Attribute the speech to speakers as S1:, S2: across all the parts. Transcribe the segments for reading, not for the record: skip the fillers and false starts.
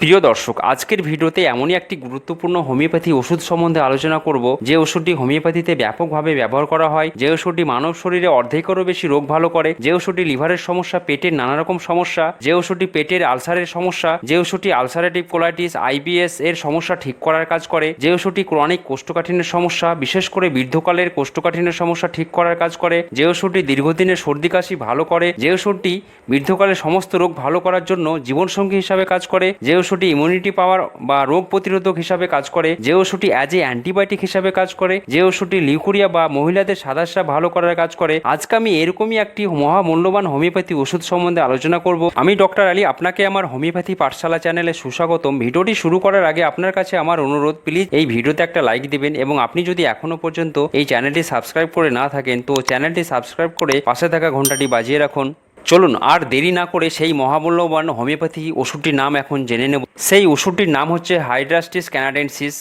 S1: প্রিয় দর্শক, আজকের ভিডিওতে এমনই একটি গুরুত্বপূর্ণ হোমিওপ্যাথি ওষুধ সম্বন্ধে আলোচনা করব যে ওষুধটি হোমিওপ্যাথিতে ব্যাপকভাবে ব্যবহার করা হয়, যে ওষুধটি মানব শরীরে অর্ধেকেরও বেশি রোগ ভালো করে, যে ওষুধটি লিভারের সমস্যা, পেটের নানা রকম সমস্যা, যে ওষুধটি পেটের আলসারের সমস্যা, যে ওষুধটি আলসারেটিভ কোলাইটিস আইবিএস এর সমস্যা ঠিক করার কাজ করে, যে ওষুধটি ক্রনিক কোষ্ঠকাঠিন্যের সমস্যা বিশেষ করে বৃদ্ধকালের কোষ্ঠকাঠিন্যের সমস্যা ঠিক করার কাজ করে, যে ওষুধটি দীর্ঘদিনের সর্দি কাশি ভালো করে, যে ওষুধটি বৃদ্ধকালের সমস্ত রোগ ভালো করার জন্য জীবনসঙ্গী হিসাবে কাজ করে, যে ওষুধটি ইমিউনিটি পাওয়ার বা রোগ প্রতিরোধক হিসাবে কাজ করে, যে ওষুধটি অ্যাজ এ অ্যান্টিবায়োটিক হিসাবে কাজ করে, যে ওষুধটি লিউকোরিয়া বা মহিলাদের সাদাসা ভালো করার কাজ করে। আজকে আমি এরকমই একটি মহামূল্যবান হোমিওপ্যাথি ওষুধ সম্বন্ধে আলোচনা করব। আমি ডক্টর আলী, আপনাকে আমার হোমিওপ্যাথি পাঠশালা চ্যানেলে সুস্বাগতম। ভিডিওটি শুরু করার আগে আপনার কাছে আমার অনুরোধ, প্লিজ এই ভিডিওতে একটা লাইক দিবেন এবং আপনি যদি এখনো পর্যন্ত এই চ্যানেলটি সাবস্ক্রাইব করে না থাকেন তো চ্যানেলটি সাবস্ক্রাইব করে পাশে থাকা ঘন্টাটি বাজিয়ে রাখুন। চলুন আর দেরি না করে সেই মহামূল্যবান হোমিওপ্যাথি ওষুধটির নাম এখন জেনে নেব। সেই ওষুধটির নাম হচ্ছে হাইড্রাস্টিস ক্যানাডেন্সিস।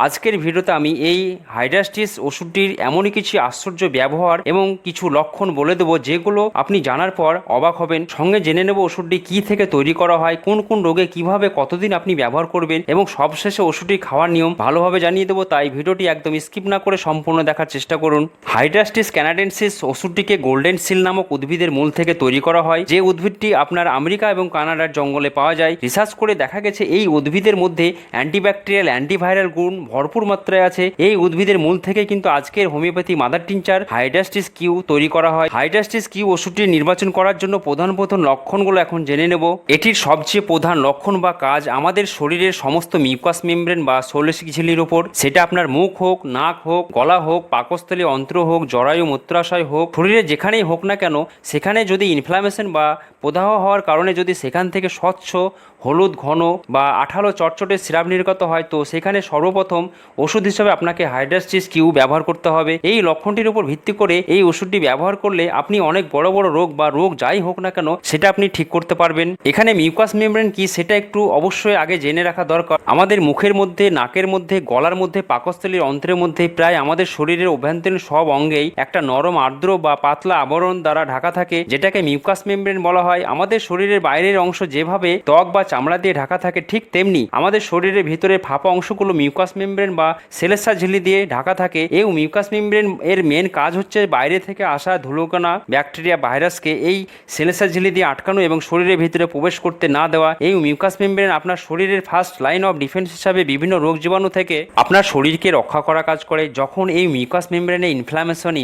S1: আজকের ভিডিওতে আমি এই হাইড্রাস্টিস ওষুধটির এমনই কিছু আশ্চর্য ব্যবহার এবং কিছু লক্ষণ বলে দেবো যেগুলো আপনি জানার পর অবাক হবেন। সঙ্গে জেনে নেব ওষুধটি কী থেকে তৈরি করা হয়, কোন কোন রোগে কিভাবে কতদিন আপনি ব্যবহার করবেন এবং সবশেষে ওষুধটি খাওয়ার নিয়ম ভালোভাবে জানিয়ে দেবো। তাই ভিডিওটি একদম স্কিপ না করে সম্পূর্ণ দেখার চেষ্টা করুন। হাইড্রাস্টিস ক্যানাডেন্সিস ওষুধটিকে গোল্ডেন সিল নামক উদ্ভিদের মূল থেকে তৈরি করা হয়, যে উদ্ভিদটি আপনার আমেরিকা এবং কানাডার জঙ্গলে পাওয়া যায়। রিসার্চ করে দেখা গেছে এই উদ্ভিদের মধ্যে অ্যান্টিব্যাকটেরিয়াল অ্যান্টিভাইরাল গুণ ভরপুর মাত্রায় আছে। এই উদ্ভিদের মূল থেকে কিন্তু আজকের homeopathy mother tincture hydrastis Q তৈরি করা হয়। হাইড্রাস্টিস কিউ ওষুধটি নির্বাচন করার জন্য প্রধান লক্ষণগুলো এখন জেনে নেব। এটির সবচেয়ে প্রধান লক্ষণ বা কাজ আমাদের শরীরের সমস্ত মিউকাস মেমব্রেন বা ষোলশিক ঝিল্লির ওপর, সেটা আপনার মুখ হোক, নাক হোক, গলা হোক, পাকস্থলী অন্ত্র হোক, জরায়ু মূত্রাশয় হোক, শরীরে যেখানেই হোক না কেন সেখানে যদি ইনফ্লামেশন বা প্রদাহ হওয়ার কারণে যদি সেখান থেকে স্বচ্ছ হলুদ ঘন বা আঠালো চটচটে সিরাপ নির্গত হয় তো সেখানে সর্বপ্রথম ওষুধ হিসেবে আপনাকে হাইড্রাস্টিস কিউ ব্যবহার করতে হবে। এই লক্ষণটির উপর ভিত্তি করে এই ওষুধটি ব্যবহার করলে আপনি অনেক বড় বড় রোগ বা রোগ যাই হোক না কেন সেটা আপনি ঠিক করতে পারবেন। এখানে মিউকাস মেমব্রেন কি সেটা একটু অবশ্যই আগে জেনে রাখা দরকার। আমাদের মুখের মধ্যে, নাকের মধ্যে, গলার মধ্যে, পাকস্থলীর অন্ত্রের মধ্যে প্রায় আমাদের শরীরের অভ্যন্তরীণ সব অঙ্গেই একটা নরম আর্দ্র বা পাতলা আবরণ দ্বারা ঢাকা থাকে, যেটাকে মিউকাস মেমব্রেন বলা হয়। আমাদের শরীরের বাইরের অংশ যেভাবে ত্বক বা চামড়া দিয়ে ঢাকা থাকে ঠিক তেমনি আমাদের শরীরের ভিতরে ফাঁপা অংশগুলো মিউকাস মেমব্রেন বা সেলেসা ঝিল্লি দিয়ে ঢাকা থাকে। এই মিউকাস মেমব্রেন এর মেন কাজ হচ্ছে বাইরে থেকে আসা ধুলোকণা, ব্যাকটেরিয়া, ভাইরাসকে এই সেলেসা ঝিল্লি দিয়ে আটকানো এবং শরীরের ভিতরে প্রবেশ করতে না দেওয়া। এই মিউকাস মেমব্রেন আপনার শরীরের ফার্স্ট লাইন অফ ডিফেন্স হিসাবে বিভিন্ন রোগ জীবাণু থেকে আপনার শরীরকে রক্ষা করা কাজ করে। যখন এই মিউকাস মেমব্রেনে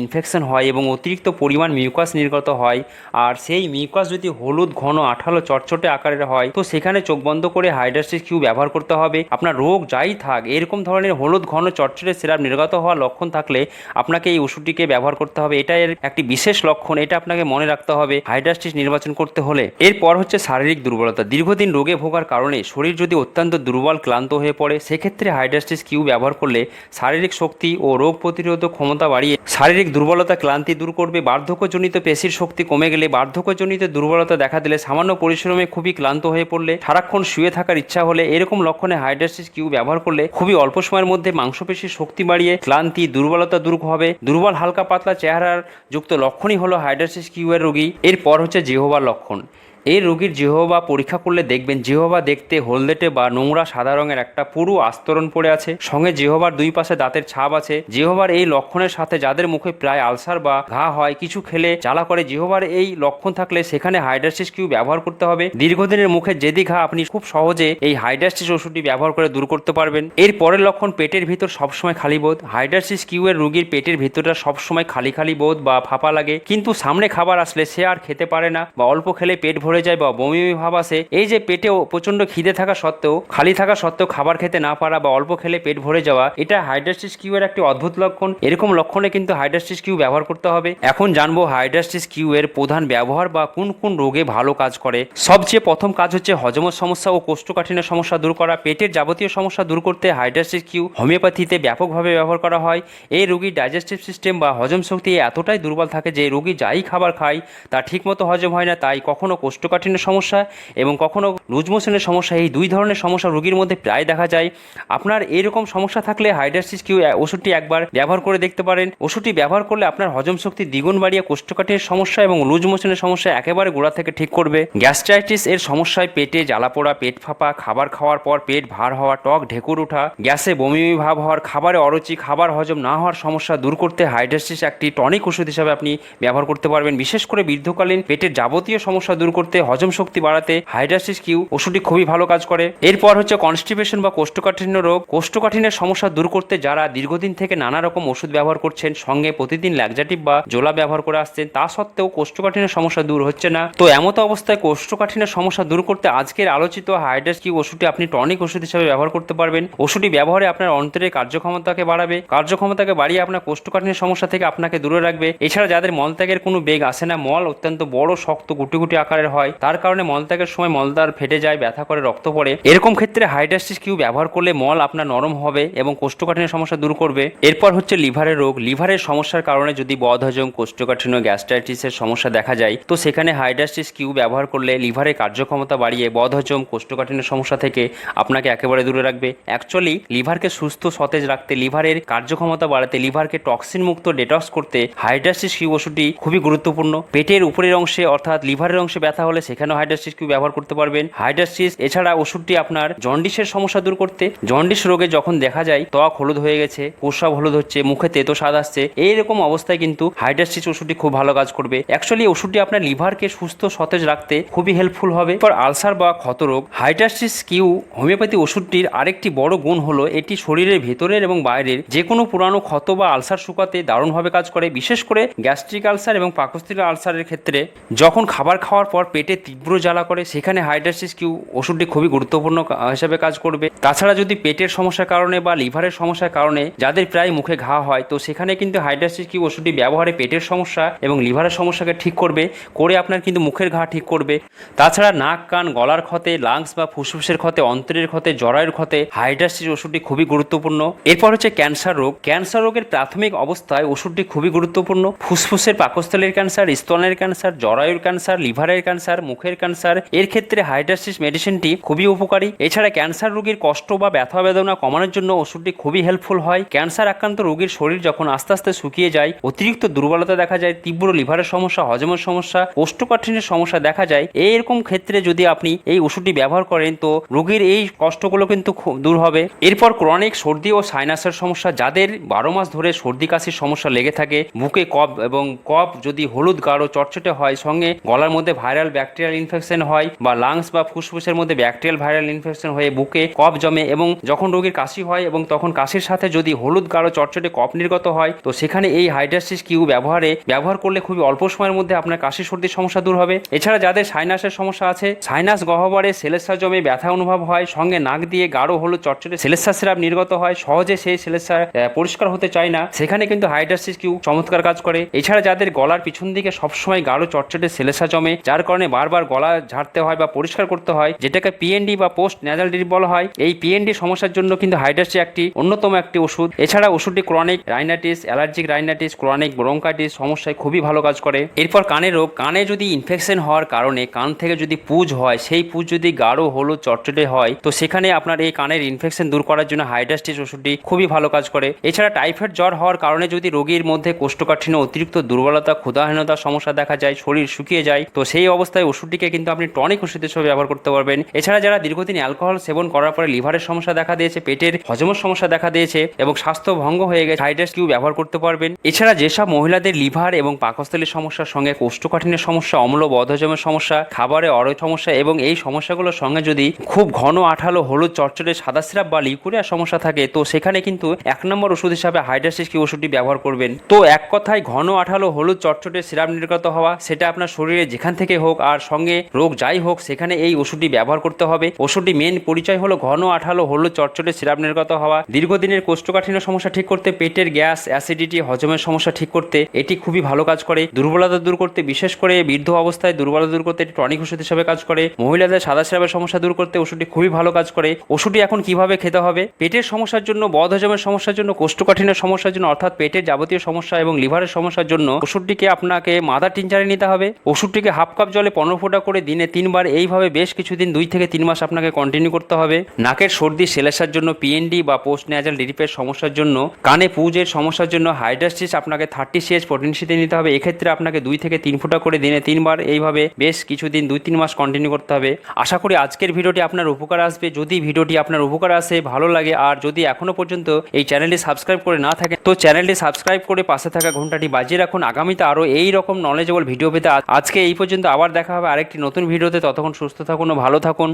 S1: ইনফেকশন হয় এবং অতিরিক্ত পরিমাণ মিউকাস নির্গত হয় আর সেই মিউকাস যদি হলুদ ঘন আঠালো চটচটে আকারের হয় তো সেখানে চোখ বন্ধ করে হাইড্রাস্টিস কিউ ব্যবহার করতে হবে। আপনার রোগ যাই থাক, এরকম ধরনের হলুদ ঘন চটচটে সিরাপ নির্গত হওয়ার লক্ষণ থাকলে আপনাকে এই ওষুধটিকে ব্যবহার করতে হবে। এটা এর একটি বিশেষ লক্ষণ, এটা আপনাকে মনে রাখতে হবে হাইড্রাস্টিস নির্বাচন করতে হলে। এরপর হচ্ছে শারীরিক দুর্বলতা। দীর্ঘদিন রোগে ভোগার কারণে শরীর যদি অত্যন্ত দুর্বল ক্লান্ত হয়ে পড়ে সেক্ষেত্রে হাইড্রাস্টিস কিউ ব্যবহার করলে শারীরিক শক্তি ও রোগ প্রতিরোধক ক্ষমতা বাড়িয়ে শারীরিক দুর্বলতা, ক্লান্তি দূর করবে। বার্ধক্যজনিত পেশির শক্তি কমে গেলে, বার্ধক্যজনিত দুর্বলতা দেখা দিলে, সামান্য পরিশ্রমে খুবই ক্লান্ত হয়ে পড়লে, সারাক্ষণ শুয়ে থাকার ইচ্ছা হলে, এরকম লক্ষণে হাইড্রাস্টিস কিউ ব্যবহার করলে খুবই অল্প সময়ের মধ্যে মাংসপেশির শক্তি বাড়িয়ে ক্লান্তি, দুর্বলতা দূর হবে। দুর্বল হালকা পাতলা চেহারার যুক্ত লক্ষণই হলো হাইড্রাস্টিস কিউ এর রোগী। এরপর হচ্ছে জিহ্বার লক্ষণ। এই রোগীর জিহ্বা পরীক্ষা করলে দেখবেন জিহ্বা দেখতে হলদেটে বা নোংরা সাদা রঙের একটা পুরু আস্তরণ পড়ে আছে, সঙ্গে জিহ্বার দুই পাশে দাঁতের ছাপ আছে। জিহ্বার এই লক্ষণের সাথে যাদের মুখে প্রায় আলসার বা ঘা হয়, কিছু খেলে জ্বালা করে, জিহ্বার এই লক্ষণ থাকলে সেখানে হাইড্রাস্টিস কিউ ব্যবহার করতে হবে। দীর্ঘদিনের মুখে যেদি ঘা আপনি খুব সহজে এই হাইড্রাস্টিস ওষুধটি ব্যবহার করে দূর করতে পারবেন। এর পরের লক্ষণ পেটের ভিতর সবসময় খালি বোধ। হাইড্রাস্টিস কিউ এর রোগীর পেটের ভিতরটা সবসময় খালি খালি বোধ বা ফাঁপা লাগে, কিন্তু সামনে খাবার আসলে সে আর খেতে পারে না বা অল্প খেলে পেট ভরে যায় বা বমি ভাব আসে। এই যে পেটেও প্রচন্ড খিদে থাকা সত্ত্বেও, খালি থাকা সত্ত্বেও খাবার খেতে না পারা বা অল্প খেলে পেট ভরে যাওয়া, এটা হাইড্রাস্টিস কিউ এর একটি অদ্ভুত লক্ষণ। এরকম লক্ষণে কিন্তু হাইড্রাস্টিস কিউ ব্যবহার করতে হবে। এখন জানবো হাইড্রাস্টিস কিউ এর প্রধান ব্যবহার বা কোন কোন রোগে ভালো কাজ করে। সবচেয়ে প্রথম কাজ হচ্ছে হজমের সমস্যা ও কোষ্ঠকাঠিন্যের সমস্যা দূর করা। পেটের যাবতীয় সমস্যা দূর করতে হাইড্রাস্টিস কিউ হোমিওপ্যাথিতে ব্যাপকভাবে ব্যবহার করা হয়। এই রোগীর ডাইজেস্টিভ সিস্টেম বা হজম শক্তি এতটাই দুর্বল থাকে যে রোগী যাই খাবার খায় তা ঠিকমতো হজম হয় না, তাই কখনো কোষ্ঠ কোষ্ঠকাঠিন্যের সমস্যা এবং কখনো লুজ মোশনের সমস্যা, এই দুই ধরনের সমস্যা রোগীর মধ্যে প্রায় দেখা যায়। আপনার এইরকম সমস্যা থাকলে হাইড্রাসিস কিউ ওষুধটি একবার ব্যবহার করে দেখতে পারেন। ওষুধটি ব্যবহার করলে আপনার হজম শক্তি দ্বিগুণ বাড়িয়ে কোষ্ঠকাঠিন্যের সমস্যা এবং লুজ মোশনের সমস্যা একেবারে গোড়া থেকে ঠিক করবে। গ্যাস্ট্রাইটিস এর সমস্যায় পেটে জ্বালাপোড়া, পেট ফাঁপা, খাবার খাওয়ার পর পেট ভার হওয়া, টক ঢেকুর ওঠা, গ্যাসে বমি ভাব হওয়ার, খাবারে অরুচি, খাবার হজম না হওয়ার সমস্যা দূর করতে হাইড্রাসিস একটি টনিক ওষুধ হিসাবে আপনি ব্যবহার করতে পারবেন। বিশেষ করে বৃদ্ধকালীন পেটের যাবতীয় সমস্যা দূর করতে, হজম শক্তি বাড়াতে হাইড্রাসিস কিউ ওষুধটি খুবই ভালো কাজ করে। এরপর হচ্ছে কনস্টিপেশন বা কোষ্ঠকাঠিন্য রোগ। কোষ্ঠকাঠিন্যের সমস্যা দূর করতে যারা দীর্ঘদিন থেকে নানা রকম ওষুধ ব্যবহার করছেন, সঙ্গে প্রতিদিন ল্যাক্সাটিভ বা জোলা ব্যবহার করে আসছেন, তা সত্ত্বেও কোষ্ঠকাঠিন্যের সমস্যা দূর হচ্ছে না, তো এমতো অবস্থায় কোষ্ঠকাঠিন্যের সমস্যা দূর করতে আজকের আলোচিত হাইড্রাসিস কিউ ওষুধটি আপনি টনিক ওষুধ হিসেবে ব্যবহার করতে পারবেন। ওষুধটি ব্যবহারে আপনার অন্তরের কার্যক্ষমতাকে বাড়াবে, কার্যক্ষমতাকে বাড়িয়ে আপনার কোষ্ঠকাঠিন্যের সমস্যা থেকে আপনাকে দূরে রাখবে। এছাড়া যাদের মলত্যাগের কোনো বেগ আসে না, মল অত্যন্ত বড়, শক্ত, গুটি গুটি আকারের হয়, তার কারণে মলত্যাগের সময় মলদ্বার ফেটে যায়, ব্যথা করে, রক্ত পড়ে, এরকম ক্ষেত্রে হাইড্রাসিস কিউ ব্যবহার করলে মল আপনার নরম হবে এবং কোষ্ঠকাঠিন্যের সমস্যা দূর করবে। এরপর হচ্ছে লিভারের রোগ। লিভারের সমস্যার কারণে যদি বদহজম, কোষ্ঠকাঠিন্য, গ্যাস্ট্রাইটিসের সমস্যা দেখা যায়, তো সেখানে হাইড্রাসিস কিউ ব্যবহার করলে লিভারের কার্যক্ষমতা বাড়িয়ে বদহজম, কোষ্ঠকাঠিন্যের সমস্যা থেকে আপনাকে একেবারে দূরে রাখবে। অ্যাকচুয়ালি লিভারকে সুস্থ সতেজ রাখতে, লিভারের কার্যক্ষমতা বাড়াতে, লিভারকে টক্সিন মুক্ত ডেটক্স করতে হাইড্রাসিস কিউ ওষুধটি খুবই গুরুত্বপূর্ণ। পেটের উপরের অংশে অর্থাৎ লিভারের অংশে ব্যথা হলে সেখানেও হাইড্রাসিস কিউ ব্যবহার করতে পারবেন। হাইড্রাসিস এছাড়া ওষুধটি আপনার জন্ডিসের সমস্যা দূর করতে, জন্ডিস রোগে যখন দেখা যায় ত্বক হলুদ হয়ে গেছে, প্রস্রাব হলুদ হচ্ছে, মুখে তেতো স্বাদ আসছে, এইরকম অবস্থায় কিন্তু হাইড্রাসিস ওষুধটি খুব ভালো কাজ করবে। অ্যাকচুয়ালি ওষুধটি আপনার লিভারকে সুস্থ সতেজ রাখতে খুবই হেল্পফুল হবে। এরপর আলসার বা ক্ষতরোগ। হাইড্রাসিস কিউ হোমিওপ্যাথি ওষুধটির আরেকটি বড় গুণ হলো এটি শরীরের ভেতরের এবং বাইরের যে কোনো পুরানো ক্ষত বা আলসার শুকাতে দারুণভাবে কাজ করে। বিশেষ করে গ্যাস্ট্রিক আলসার এবং পাকস্থলীর আলসারের ক্ষেত্রে যখন খাবার খাওয়ার পর পেটে তীব্র জ্বালা করে, সেখানে হাইড্রাসিস কিউ ওষুধটি খুবই গুরুত্বপূর্ণ হিসেবে কাজ করবে। তাছাড়া যদি পেটের সমস্যার কারণে বা লিভারের সমস্যার কারণে যাদের প্রায় মুখে ঘা হয়, তো সেখানে কিন্তু হাইড্রাসিস কিউ ওষুধটি ব্যবহারে পেটের সমস্যা এবং লিভারের সমস্যাকে ঠিক করবে, করে আপনার কিন্তু মুখের ঘা ঠিক করবে। তাছাড়া নাক, কান, গলার ক্ষতে, লাংস বা ফুসফুসের ক্ষতে, অন্ত্রের ক্ষতে, জরায়ুর ক্ষতে হাইড্রাসিস ওষুধটি খুবই গুরুত্বপূর্ণ। এরপর হচ্ছে ক্যান্সার রোগ। ক্যান্সার রোগের প্রাথমিক অবস্থায় ওষুধটি খুবই গুরুত্বপূর্ণ। ফুসফুসের পাকস্থলীর ক্যান্সার, স্তনের ক্যান্সার, জরায়ুর ক্যান্সার, লিভারের ক্যান্সার, মুখের ক্যান্সার, এর ক্ষেত্রে হাইড্রাসিস মেডিসিনটি খুবই উপকারী। এছাড়া ক্যান্সার রোগীর কষ্ট বা ব্যথা বেদনা কমানোর জন্য ওষুধটি খুবই হেল্পফুল হয়। ক্যান্সার আক্রান্ত রোগীর শরীর যখন আস্তে আস্তে শুকিয়ে যায়, অতিরিক্ত দুর্বলতা দেখা যায়, তীব্র লিভারের সমস্যা, হজমের সমস্যা, কোষ্ঠকাঠিন্যের সমস্যা দেখা যায়, এইরকম ক্ষেত্রে যদি আপনি এই ওষুধটি ব্যবহার করেন, তো রোগীর এই কষ্টগুলো কিন্তু দূর হবে। এরপর ক্রনিক সর্দি ও সাইনাসের সমস্যা। যাদের 12 মাস ধরে সর্দি কাশির সমস্যা লেগে থাকে, বুকে কফ এবং কফ যদি হলুদ গাঢ় চটচটে হয়, সঙ্গে গলার মধ্যে ভাইরাল ব্যাকটেরিয়াল ইনফেকশন হয়, বা লাংস বা ফুসফুসের মধ্যে ব্যাকটেরিয়াল ভাইরাল ইনফেকশন হয়ে বুকে কফ জমে এবং যখন রোগীর কাশি হয় এবং তখন কাশির সাথে যদি হলুদ গাঢ় চটচটে কফ নির্গত হয়, তো সেখানে এই হাইড্রাসিস কিউ ব্যবহার করলে খুবই অল্প সময়ের মধ্যে আপনার কাশি সর্দির সমস্যা দূর হবে। এছাড়া যাদের সাইনাসের সমস্যা আছে, সাইনাস গহ্বরে সেলেসা জমে ব্যথা অনুভব হয়, সঙ্গে নাক দিয়ে গাঢ় হলুদ চটচটে সেলেসা সিরাপ নির্গত হয়, সহজে সেই সেলেসা পরিষ্কার হতে চায় না, সেখানে কিন্তু হাইড্রাসিস কিউ চমৎকার কাজ করে। এছাড়া যাদের গলার পিছন দিকে সবসময় গাঢ় চটচটে সেলেসা জমে, যার কারণে বারবার গলা ঝাড়তে হয় বা পরিষ্কার করতে হয়, যেটাকে পিএনডি বা পোস্ট ন্যাজাল ড্রিপ বলা হয়, এই পিএনডি সমস্যার জন্য কিন্তু হাইড্রাসিস একটি অন্যতম একটি ওষুধ। এছাড়া ওষুধটি chronic rhinitis, allergic rhinitis, chronic bronchitis সমস্যায় খুবই ভালো কাজ করে। এরপর কানের রোগ। কানে যদি ইনফেকশন হওয়ার কারণে কান থেকে যদি পুজ হয়, সেই পুজ যদি গাঢ় হলুদ চটচটে হয়, তো সেখানে আপনার এই কানের ইনফেকশন দূর করার জন্য হাইড্রাসিস ওষুধটি খুবই ভালো কাজ করে। এছাড়া টাইফয়েড জ্বর হওয়ার কারণে যদি রোগীর মধ্যে কোষ্ঠকাঠিন্য, অতিরিক্ত দুর্বলতা, ক্ষুধাহীনতার সমস্যা দেখা যায়, শরীর শুকিয়ে যায়, তো সেই অবস্থায় ওষুধটিকে কিন্তু আপনি টনিক ওষুধ হিসেবে ব্যবহার করতে পারবেন। এছাড়া যারা দীর্ঘদিন অ্যালকোহল সেবন করার পরে লিভারের সমস্যা দেখা দিয়েছে, পেটের হজমের সমস্যা দেখা দিয়েছে এবং স্বাস্থ্য ভঙ্গ হয়ে গেছে, হাইড্রাসিস কিউ ব্যবহার করতে পারবেন। এছাড়া যেসব মহিলাদের লিভার এবং পাকস্থলীর সমস্যার সঙ্গে কোষ্ঠকাঠিন্যের সমস্যা, অম্ল বদহজমের সমস্যা, খাবারে অরয় সমস্যা এবং এই সমস্যাগুলোর সঙ্গে যদি খুব ঘন আঠালো হলুদ চটচটে সাদা সিরাপ বা লিকুরিয়া সমস্যা থাকে, তো সেখানে কিন্তু 1 নম্বর ওষুধ হিসাবে হাইড্রাসিস কিউ ওষুধটি ব্যবহার করবেন। তো এক কথায় ঘন আঠালো হলুদ চটচটে সিরাপ নির্গত হওয়া, সেটা আপনার শরীরে যেখান থেকে হোক আর সঙ্গে রোগ যাই হোক, সেখানে এই ওষুধটি ব্যবহার করতে হবে। ওষুধটি মেন পরিচয় হলো ঘন আঠালো হলুদ চটচটে সিরাপ নির্গত হওয়া। দীর্ঘদিনের কোষ্ঠকাঠিন্য সমস্যা ঠিক করতে, পেটের গ্যাস, অ্যাসিডিটি, হজমের সমস্যা ঠিক করতে এটি খুবই ভালো কাজ করে। দুর্বলতা দূর করতে, বিশেষ করে বৃদ্ধ অবস্থায় দুর্বলতা দূর করতে এটি টনিক ওষুধ হিসেবে কাজ করে। মহিলাদের সাদা সিরাপের সমস্যা দূর করতে ওষুধটি খুবই ভালো কাজ করে। ওষুধটি এখন কিভাবে খেতে হবে? পেটের সমস্যার জন্য, বদহজমের সমস্যার জন্য, কোষ্ঠকাঠিন্যের সমস্যার জন্য অর্থাৎ পেটের যাবতীয় সমস্যা এবং লিভারের সমস্যার জন্য ওষুধটিকে আপনাকে মাদার টিনচারে নিতে হবে। ওষুধটিকে হাফ কাপ জলে 15 ফোঁটা করে দিনে 3 বার এইভাবে বেশ কিছুদিন 2 থেকে 3 মাস আপনাকে কন্টিনিউ করতে হবে। নাকের সর্দি সেলেসার জন্য পিএনডি বা পোস্ট নেজাল ড্রিপের সমস্যার জন্য, কানে পুজের সমস্যার জন্য হাইড্রাসিস আপনাকে 30 CH পটেন্সিতে নিতে হবে। এক্ষেত্রে আপনাকে 2 থেকে 3 ফোঁটা করে দিনে 3 বার এইভাবে বেশ কিছুদিন 2-3 মাস কন্টিনিউ করতে হবে। আশা করি আজকের ভিডিওটি আপনার উপকার আসবে। যদি ভিডিওটি আপনার উপকার আসে, ভালো লাগে, আর যদি এখনো পর্যন্ত এই চ্যানেলটি সাবস্ক্রাইব করে না থাকে তো চ্যানেলটি সাবস্ক্রাইব করে পাশে থাকা ঘন্টাটি বাজিয়ে রাখুন। আগামীতে আরও এই রকম নলেজেবল ভিডিও পেতে আজকে এই পর্যন্ত, আবার দেখা হবে আরেকটি নতুন ভিডিওতে। ততক্ষণ সুস্থ থাকুন ও ভালো থাকুন।